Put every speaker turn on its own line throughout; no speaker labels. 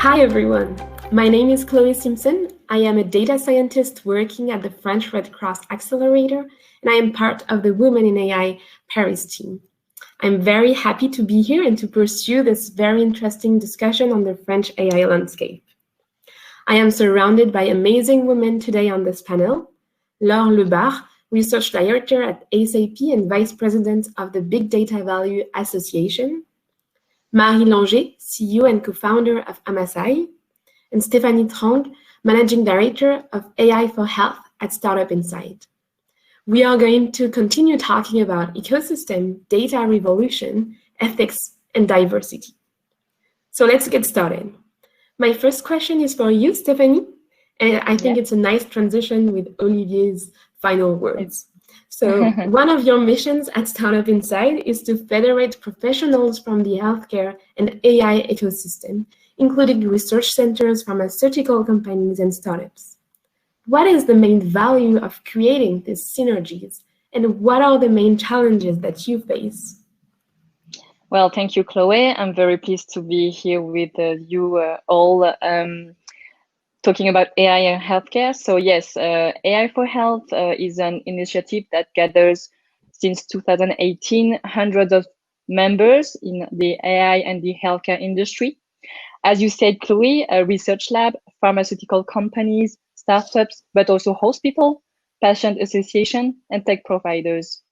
Hi everyone, my name is Chloé Simpson. I am a data scientist working at the French Red Cross Accelerator, and I am part of the Women in AI Paris team. I'm very happy to be here and to pursue this very interesting discussion on the French AI landscape. I am surrounded by amazing women today on this panel. Laure, Research Director at ASAP and Vice President of the Big Data Value Association. Langé, CEO and co-founder of AMASAI, and Trang, Managing Director of AI for Health at Startup Insight. We are going to continue talking about ecosystem, data revolution, ethics, and diversity. So let's get started. My first question is for you, Stephanie, and I think it's a nice transition with Olivier's final words. So one of your missions at Startup Insight is to federate professionals from the healthcare and AI ecosystem, including research centers, pharmaceutical companies, and startups. What is the main value of creating these synergies, and what are the main challenges that you face?
Well, thank you, Chloé. I'm very pleased to be here with you all talking about AI and healthcare. So yes, AI for Health is an initiative that gathers since 2018 hundreds of members in the AI and the healthcare industry. As you said, Chloé, a research lab, pharmaceutical companies, startups, but also hospital, patient association, and tech providers.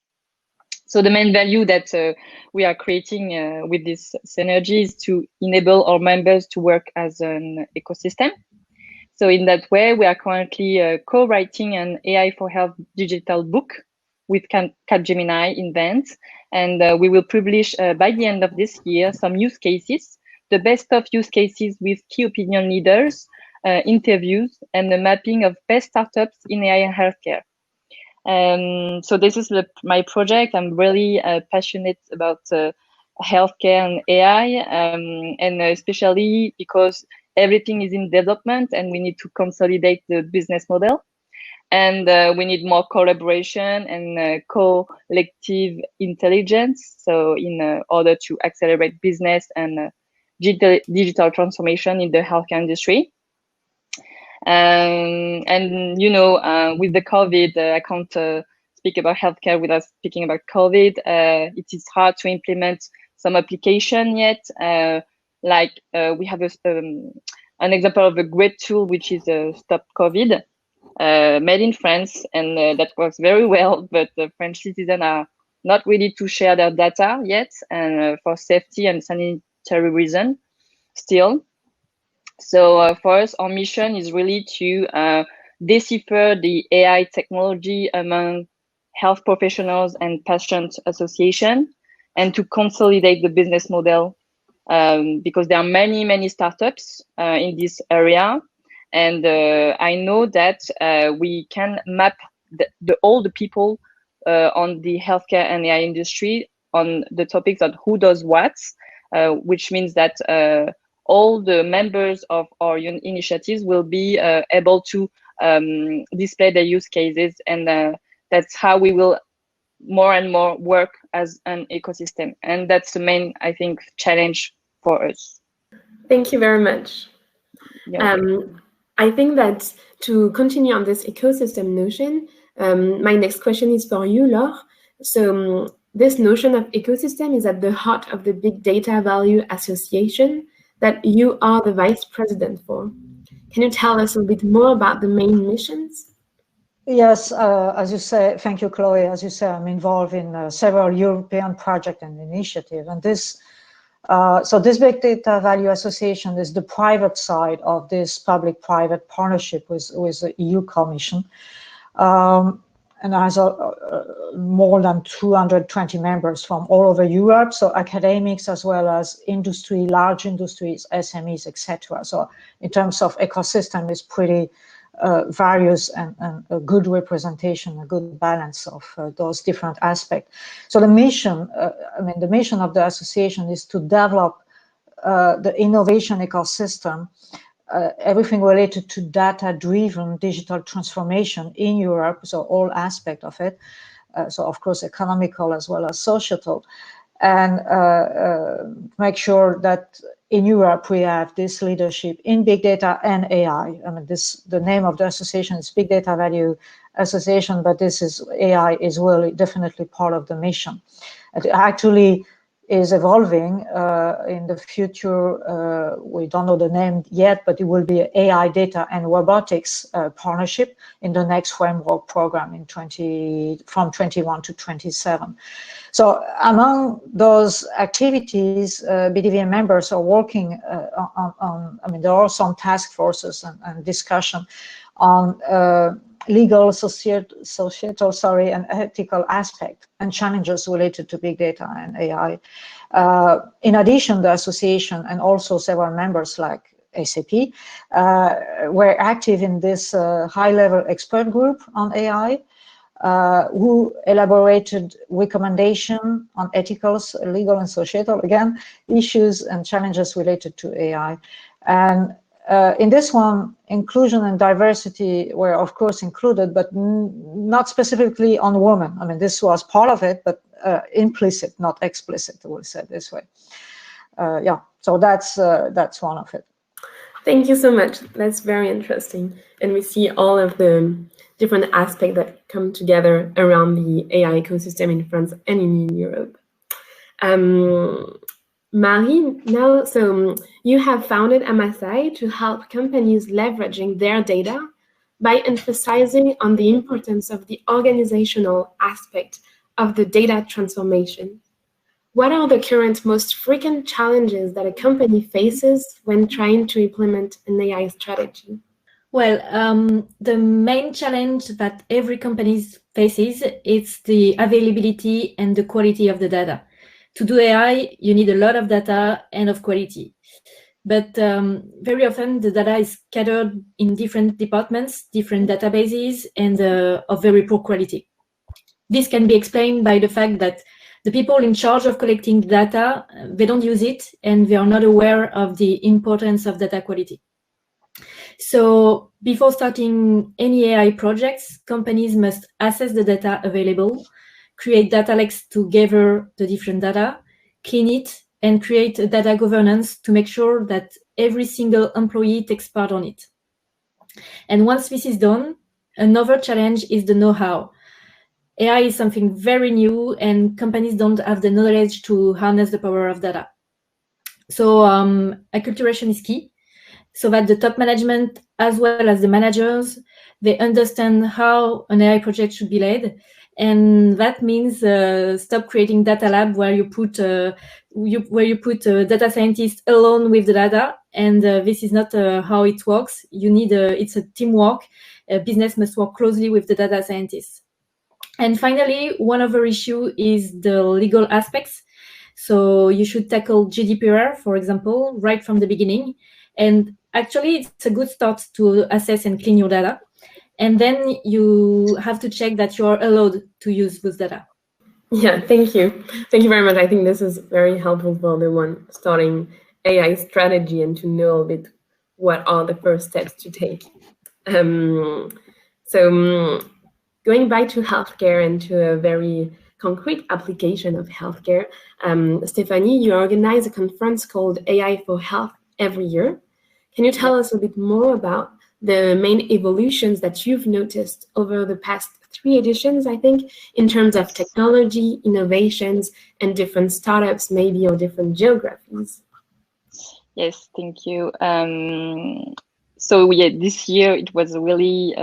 So the main value that we are creating with this synergy is to enable our members to work as an ecosystem. So in that way, we are currently co-writing an AI for Health digital book with Capgemini Invent, and we will publish by the end of this year some use cases, the best of use cases with key opinion leaders, interviews, and the mapping of best startups in AI and healthcare. So this is my project. I'm really passionate about healthcare and AI, and especially because everything is in development and we need to consolidate the business model. And we need more collaboration and collective intelligence. So in order to accelerate business and digital transformation in the healthcare industry. And you know, with the COVID, I can't speak about healthcare without speaking about COVID. It is hard to implement some application yet. Like we have an example of a great tool, which is Stop COVID, made in France, and that works very well, but the French citizens are not ready to share their data yet, and for safety and sanitary reasons still. So for us, our mission is really to decipher the AI technology among health professionals and patient association, and to consolidate the business model, because there are many startups in this area. And I know that we can map all the people on the healthcare and AI industry on the topics of who does what, which means that all the members of our initiatives will be able to display their use cases, and that's how we will more and more work as an ecosystem. And that's the main, I think, challenge for us.
Thank you very much. I think that to continue on this ecosystem notion, my next question is for you, Laure. So this notion of ecosystem is at the heart of the Big Data Value Association that you are the vice president for. Can you tell us a bit more about the main missions?
Yes, as you say, thank you, Chloé. As you say, I'm involved in several European projects and initiatives, and this Big Data Value Association is the private side of this public-private partnership with the EU Commission, and has more than 220 members from all over Europe, so academics as well as industry, large industries, SMEs, etc. So in terms of ecosystem, it's pretty various and a good representation, a good balance of those different aspects. So the mission, the mission of the association is to develop the innovation ecosystem, everything related to data-driven digital transformation in Europe, so all aspects of it, so of course economical as well as societal, and make sure that in Europe, we have this leadership in big data and AI. I mean, the name of the association is Big Data Value Association, but this is AI is really definitely part of the mission. It actually is evolving in the future. We don't know the name yet, but it will be an AI data and robotics partnership in the next framework program from 21 to 27. So among those activities, BDVM members are working on, I mean, there are some task forces and discussion on legal, societal, and ethical aspect and challenges related to big data and AI. In addition, the association and also several members like SAP were active in this high-level expert group on AI, who elaborated recommendation on ethical, legal, and societal, again, issues and challenges related to AI. And in this one, inclusion and diversity were, of course, included, but not specifically on women. I mean, this was part of it, but implicit, not explicit, we'll say this way. Yeah, so that's one of it.
Thank you so much. That's very interesting. And we see all of the different aspects that come together around the AI ecosystem in France and in Europe. Marie, now, so you have founded AMASAI to help companies leveraging their data by emphasizing on the importance of the organizational aspect of the data transformation. What are the current most frequent challenges that a company faces when trying to implement an AI strategy?
Well, the main challenge that every company faces is the availability and the quality of the data. To do AI, you need a lot of data and of quality. But very often the data is scattered in different departments, different databases, and of very poor quality. This can be explained by the fact that the people in charge of collecting data, they don't use it, and they are not aware of the importance of data quality. So before starting any AI projects, companies must assess the data available, create data lakes to gather the different data, clean it, and create a data governance to make sure that every single employee takes part on it. And once this is done, another challenge is the know-how. AI is something very new, and companies don't have the knowledge to harness the power of data. So acculturation is key, so that the top management, as well as the managers, they understand how an AI project should be led. And that means stop creating data lab where you put data scientists alone with the data, and this is not how it works. You need it's a teamwork. Business must work closely with the data scientists. And finally, one other issue is the legal aspects. So you should tackle GDPR, for example, right from the beginning. And actually, it's a good start to assess and clean your data. And then you have to check that you are allowed to use this data.
Yeah, thank you. Thank you very much. I think this is very helpful for the one starting AI strategy and to know a bit what are the first steps to take. Going back to healthcare and to a very concrete application of healthcare, Stephanie, you organize a conference called AI for Health every year. Can you tell us a bit more about the main evolutions that you've noticed over the past 3 editions, I think, in terms of technology, innovations, and different startups, maybe, or different geographies?
Yes, thank you. So yeah, this year it was really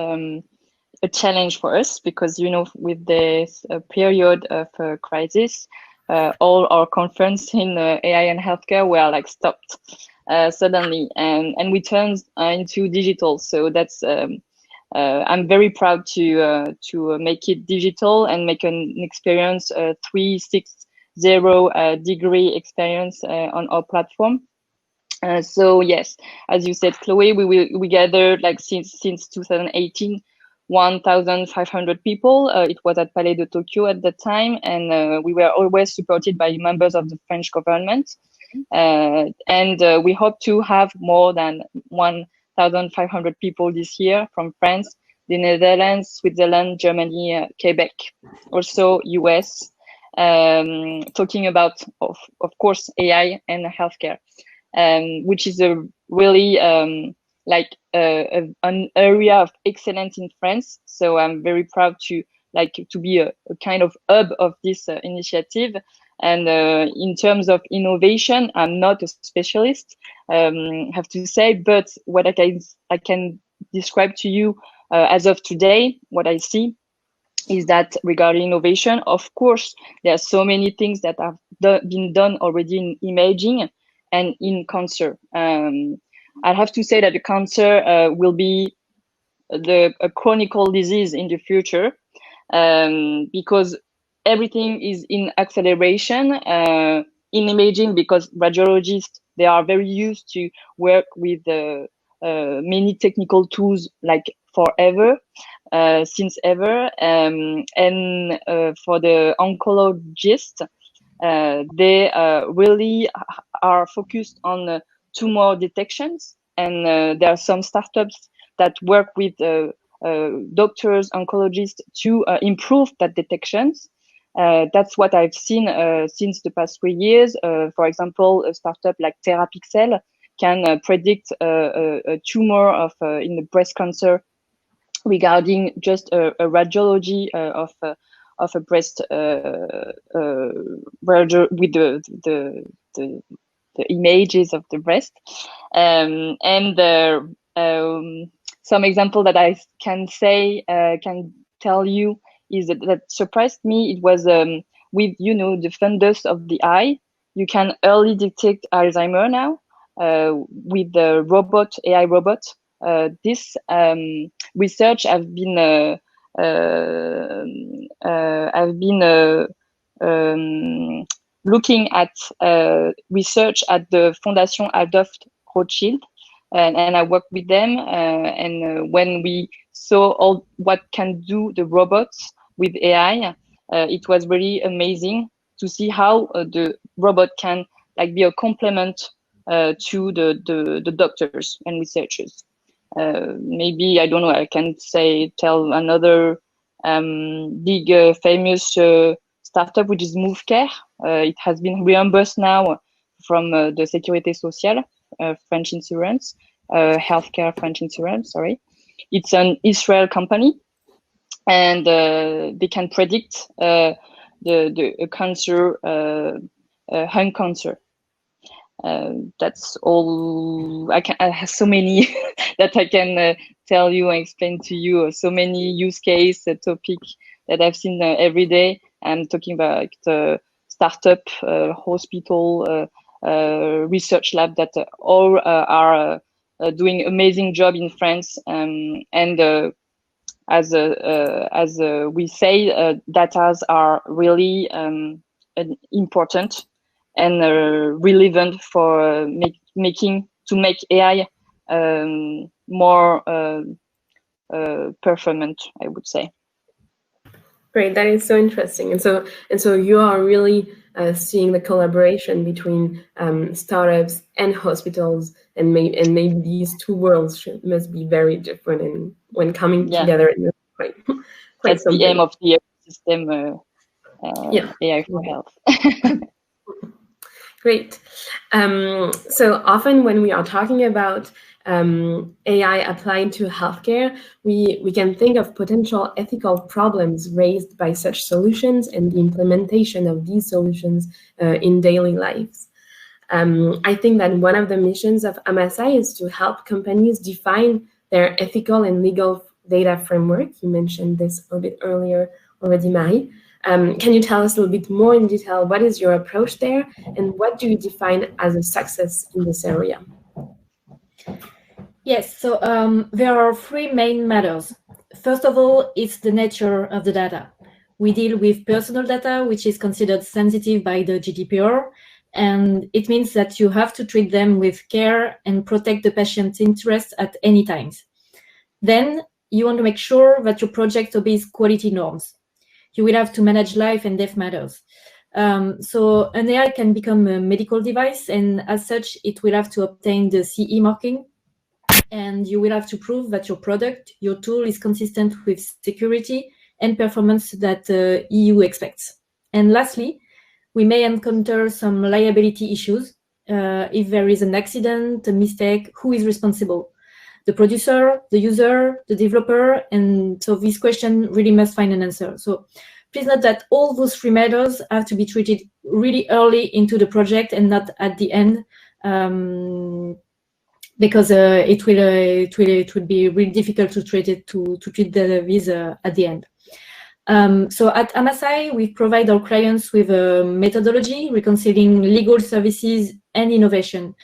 a challenge for us because, you know, with this period of crisis, all our conference in AI and healthcare were like stopped suddenly, and we turned into digital. So that's I'm very proud to make it digital and make an experience 360 degree experience on our platform. So yes, as you said, Chloé, we gathered like since 2018. 1,500 people. It was at Palais de Tokyo at the time, and we were always supported by members of the French government. And we hope to have more than 1,500 people this year from France, the Netherlands, Switzerland, Germany, Quebec, also US, talking about, of course, AI and healthcare. which is a really like an area of excellence in France. So I'm very proud to be a kind of hub of this initiative. And in terms of innovation, I'm not a specialist, have to say, but what I can describe to you as of today, what I see is that regarding innovation, of course, there are so many things that have been done already in imaging and in cancer. I have to say that the cancer will be a chronic disease in the future, because everything is in acceleration in imaging, because radiologists, they are very used to work with many technical tools like forever, since ever, and for the oncologists, they really are focused on tumor detections, and there are some startups that work with doctors, oncologists to improve that detections. That's what I've seen since the past 3 years. For example, a startup like TheraPixel can predict a tumor in the breast cancer regarding just a radiology of a breast with the images of the breast, and some example that I can tell you is that surprised me. It was with the fundus of the eye. You can early detect Alzheimer now with the AI robot. This research have been looking at research at the Fondation Adolf Rothschild, and I worked with them. And when we saw all what can do the robots with AI, it was really amazing to see how the robot can be a complement to the doctors and researchers. Maybe, I don't know, I can tell another big famous startup, which is MoveCare. It has been reimbursed now from the Sécurité Sociale, French insurance, healthcare French insurance, sorry. It's an Israel company, and they can predict the cancer, lung cancer. That's all. I have so many that I can tell you and explain to you. So many use case topic that I've seen every day. I'm talking about startup, hospital, research lab that all are doing amazing job in France. And as we say, data are really important and relevant for make AI more performant, I would say.
Great, that is so interesting. And so you are really seeing the collaboration between startups and hospitals, and maybe these two worlds must be very different, and when coming together, quite
that's
something.
The aim of the ecosystem. AI for health.
Great. So often when we are talking about AI applied to healthcare, we can think of potential ethical problems raised by such solutions and the implementation of these solutions in daily lives. I think that one of the missions of AMASAI is to help companies define their ethical and legal data framework. You mentioned this a bit earlier already, Marie. Can you tell us a little bit more in detail what is your approach there, and what do you define as a success in this area?
Yes, so there are three main matters. First of all, it's the nature of the data. We deal with personal data, which is considered sensitive by the GDPR, and it means that you have to treat them with care and protect the patient's interests at any time. Then you want to make sure that your project obeys quality norms. You will have to manage life and death matters. So an AI can become a medical device, and as such, it will have to obtain the CE marking, and you will have to prove that your product, your tool is consistent with security and performance that EU expects. And lastly, we may encounter some liability issues, if there is an accident, a mistake, who is responsible? The producer, the user, the developer, and so this question really must find an answer. So please note that all those 3 matters have to be treated really early into the project and not at the end, because it will be really difficult to treat this at the end. So at AMASAI, we provide our clients with a methodology reconciling legal services and innovation.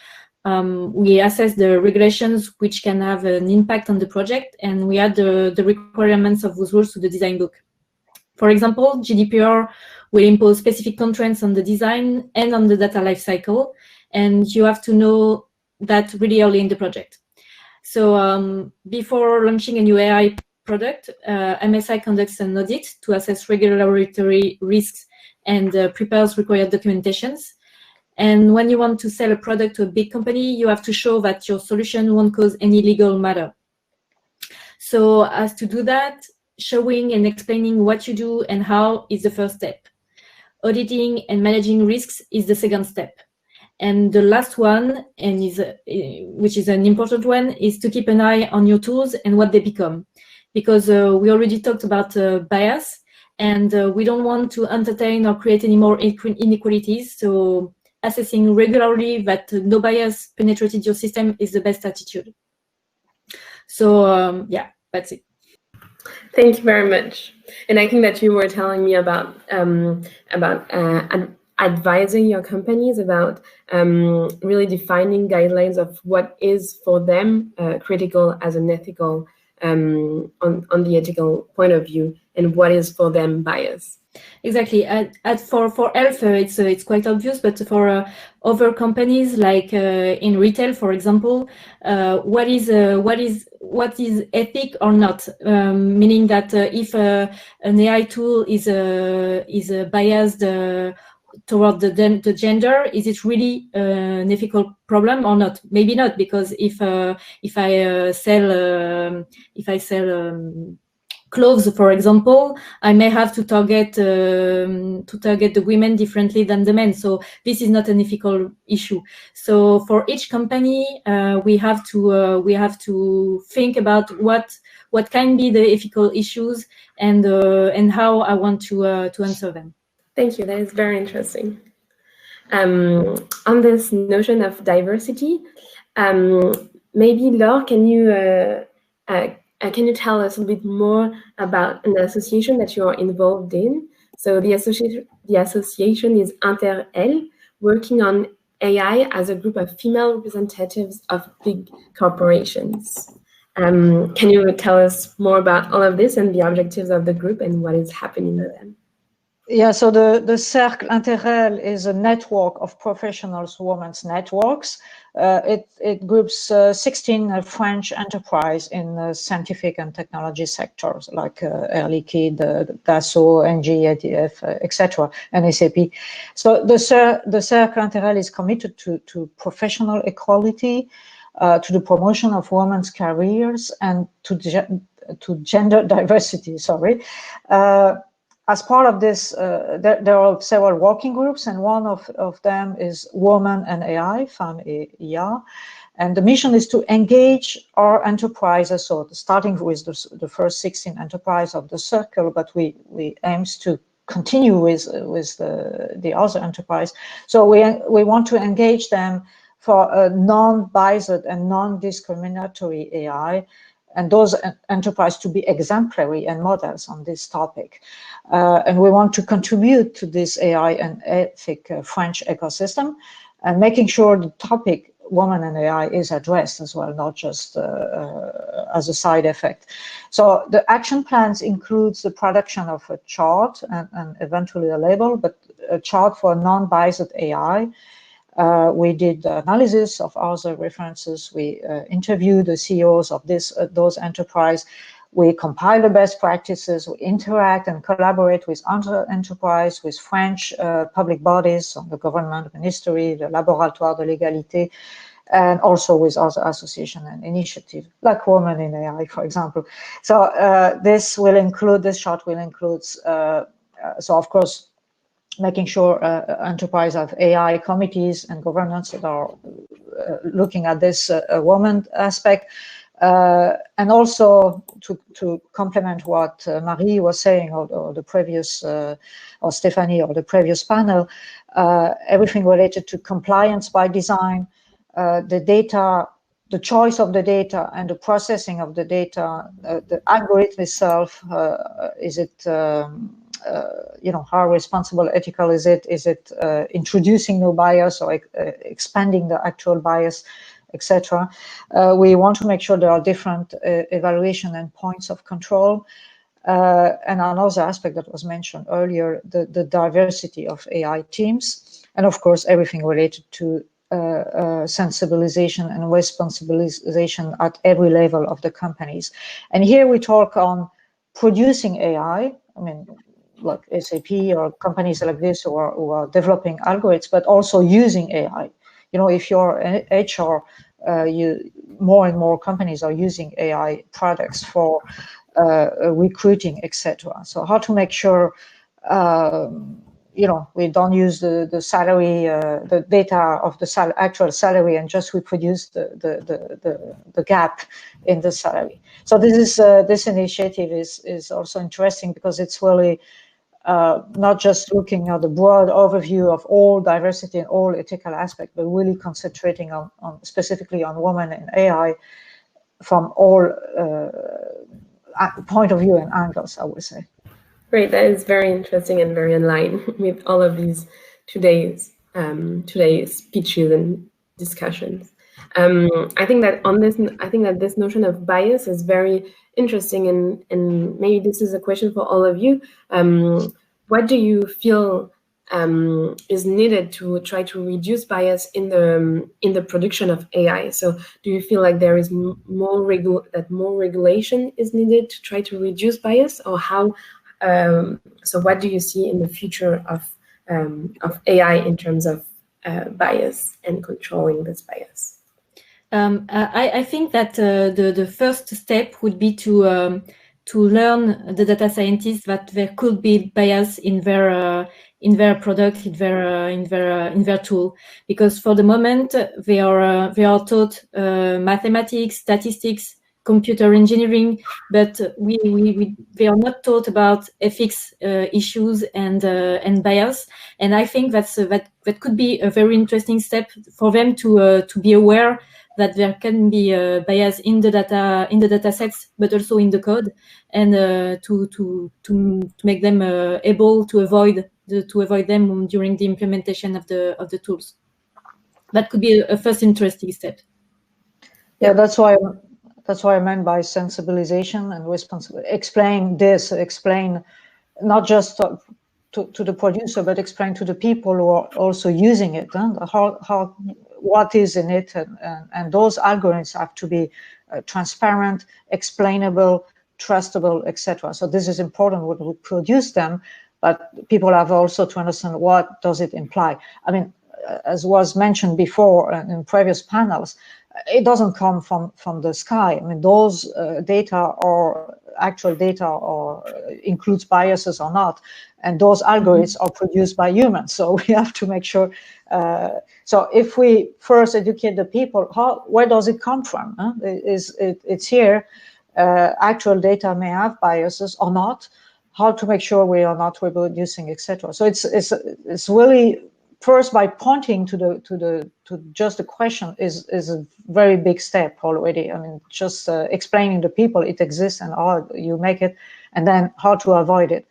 We assess the regulations which can have an impact on the project, and we add the requirements of those rules to the design book. For example, GDPR will impose specific constraints on the design and on the data lifecycle, and you have to know that really early in the project. So before launching a new AI product, AMASAI conducts an audit to assess regulatory risks and prepares required documentations. And when you want to sell a product to a big company, you have to show that your solution won't cause any legal matter. So as to do that, showing and explaining what you do and how is the first step. Auditing and managing risks is the second step. And the last one, which is an important one, is to keep an eye on your tools and what they become. Because we already talked about bias, and we don't want to entertain or create any more inequalities. So assessing regularly that no bias penetrated your system is the best attitude. So yeah, that's it.
Thank you very much. And I think that you were telling me about advising your companies about really defining guidelines of what is for them critical as an ethical on the ethical point of view, and what is for them bias.
Exactly. For health, it's quite obvious, but for other companies, like in retail, for example, what is ethic or not? Meaning that if an AI tool is biased toward the gender, is it really an ethical problem or not? Maybe not, because if I sell clothes, for example, I may have to target the women differently than the men. So this is not an ethical issue. So for each company, we have to think about what can be the ethical issues and how I want to answer them.
Thank you. That is very interesting. On this notion of diversity, maybe Laure, can you tell us a bit more about an association that you are involved in? So the association is InterL, working on AI as a group of female representatives of big corporations. Can you tell us more about all of this and the objectives of the group and what is happening with them?
Yeah, so the Cercle InterL is a network of professionals, women's networks. It groups 16 French enterprises in scientific and technology sectors like Air Liquide, Dassault, Engie, ADF, etc., and SAP. So the Cercle InterL is committed to professional equality, to the promotion of women's careers, and to gender diversity. As part of this, there are several working groups, and one of them is Women and AI, Femmes et IA. And the mission is to engage our enterprises, so starting with the first 16 enterprises of the Circle, but we aim to continue with the other enterprise. So we want to engage them for a non-biased and non-discriminatory AI, and those enterprises to be exemplary and models on this topic. And we want to contribute to this AI and ethic French ecosystem, and making sure the topic women and AI is addressed as well, not just as a side effect. So the action plans includes the production of a chart and eventually a label, but a chart for non-biased AI. We did analysis of other references. We interviewed the CEOs of those enterprises. We compile the best practices. We interact and collaborate with other enterprises, with French public bodies, the government ministry, the Laboratoire de l'Égalité, and also with other associations and initiatives, like Women in AI, for example. So this chart will include, so of course, making sure enterprise have AI committees and governance that are looking at this woman aspect. And also to complement what Marie was saying, or the previous, or Stephanie, or the previous panel, everything related to compliance by design, the data, the choice of the data and the processing of the data, the algorithm itself, is it, how responsible, ethical is it? Is it introducing new bias or expanding the actual bias, etc. We want to make sure there are different evaluation and points of control. And another aspect that was mentioned earlier, the diversity of AI teams, and of course, everything related to sensibilization and responsibilization at every level of the companies. And here we talk on producing AI, I mean, like SAP or companies like this who are developing algorithms, but also using AI. If you're HR, more and more companies are using AI products for recruiting, etc. So how to make sure we don't use the salary, the data of the actual salary, and just reproduce the gap in the salary. So this initiative is also interesting because it's really not just looking at the broad overview of all diversity and all ethical aspects, but really concentrating on specifically on women in AI from all point of view and angles, I would say.
Great, that is very interesting and very in line with all of these today's speeches and discussions. I think that this notion of bias is very interesting, and maybe this is a question for all of you. What do you feel is needed to try to reduce bias in the production of AI? So, do you feel like there is more regulation is needed to try to reduce bias, or how? So, what do you see in the future of AI in terms of bias and controlling this bias?
I think that the first step would be to learn the data scientists that there could be bias in their product, in their tool, because for the moment they are taught mathematics, statistics, computer engineering, but they are not taught about ethics issues and bias. And I think that could be a very interesting step for them to be aware that there can be bias in the data sets, but also in the code, and to make them able to avoid them during the implementation of the tools. That could be a first interesting step.
Yeah, that's why I meant by sensibilization and responsibility. Explain not just to the producer, but explain to the people who are also using it, what is in it, and those algorithms have to be transparent, explainable, trustable, etc. So this is important when we produce them, but people have also to understand what does it imply. I mean, as was mentioned before in previous panels, it doesn't come from the sky. I mean, those data or actual data or includes biases or not, and those algorithms are produced by humans. So we have to make sure. So if we first educate the people, where does it come from? It's here. Actual data may have biases or not. How to make sure we are not reproducing, etc. So it's really first by pointing to just the question is a very big step already. I mean, just explaining to people it exists and how you make it, and then how to avoid it.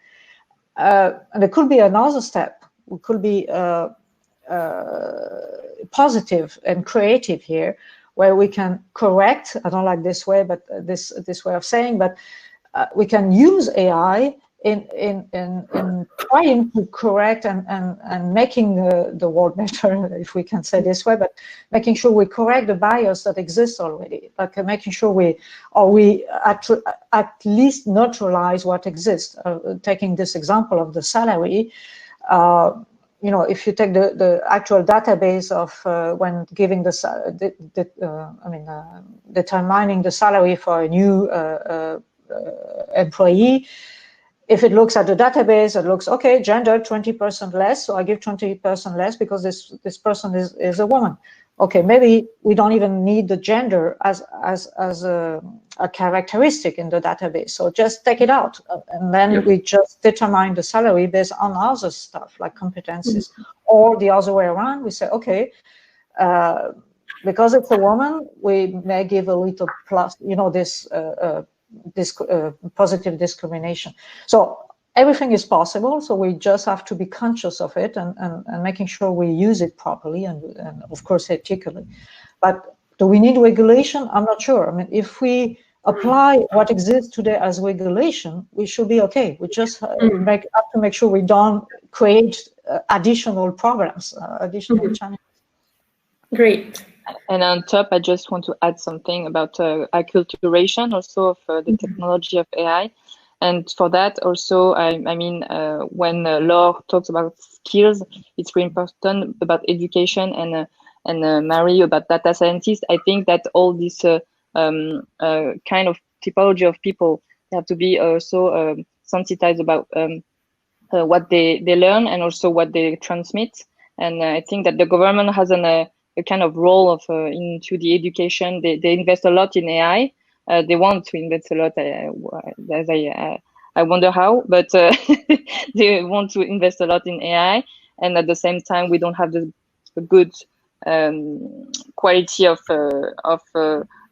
And there could be another step. We could be positive and creative here, where we can correct. I don't like this way, but this way of saying, but we can use AI in trying to correct and making the world better, if we can say this way, but making sure we correct the bias that exists already, like making sure we at least neutralize what exists. Taking this example of the salary, if you take the actual database of when giving determining the salary for a new employee, if it looks at the database, it looks, okay, gender 20% less, so I give 20% less because this person is a woman. Okay, maybe we don't even need the gender as a characteristic in the database, so just take it out, and then we just determine the salary based on other stuff like competencies. Or the other way around, we say, okay, because it's a woman, we may give a little plus, you know, this positive discrimination. So everything is possible, so we just have to be conscious of it and making sure we use it properly and of course ethically. But do we need regulation? I'm not sure. I mean, if we apply what exists today as regulation, we should be okay. We just have to make sure we don't create additional problems, additional challenges.
Great.
And on top, I just want to add something about acculturation also of the technology of AI. And for that also, I mean, when Laure talks about skills, it's really important about education and Marie about data scientists. I think that all this kind of typology of people have to be also sensitized about what they learn and also what they transmit. And I think that the government has a kind of role of into the education. They invest a lot in AI. They want to invest a lot, as I wonder how, but they want to invest a lot in AI. And at the same time, we don't have the good quality of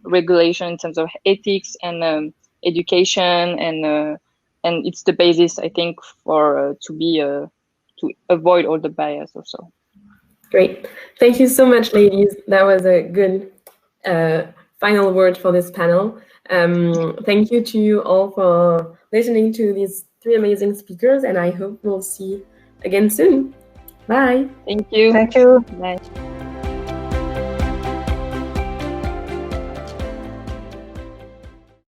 regulation in terms of ethics and education, and it's the basis, I think, for to avoid all the bias also.
Great. Thank you so much, ladies. That was a good final word for this panel. Thank you to you all for listening to these 3 amazing speakers, and I hope we'll see you again soon. Bye.
Thank you.
Thank you.
Bye.